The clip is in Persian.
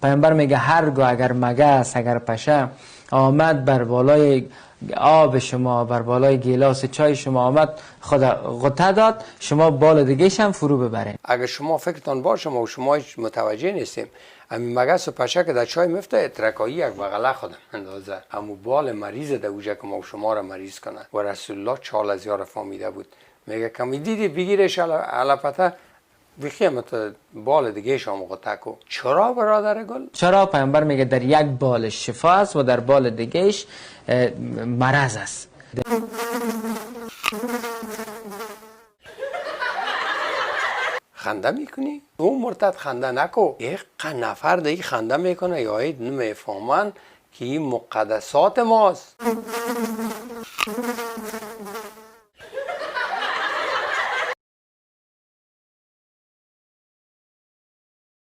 پیامبر میگه هرگاه اگر مگس اگر پشه آمد بر بالای آب شما، بر بالای گیلاس چای شما آمد خود غطه داد، شما بال دیگه‌ش هم فرو ببرین. اگر شما فکرتان باشه ما و شما متوجه نیستیم، همین مگس و پشه که در چای میفته ترکایی یک بغله خودم اندازه همو بال مریض در اوجه که ما و شما را مریض کنه. و رسول الله چال از یار فهمیده بود، میگه کمی دیدی بگیرش علپته بخیمت بال دیگه شما غطه کو. چرا برادر گل؟ چرا؟ پیامبر میگه در یک بال شفا است و در بال دیگهش مرض است. خنده میکنی؟ او مرتد خنده نکو. یک نفر دیگه خنده میکنه یا اید نمیفهمن که این مقدسات ماست.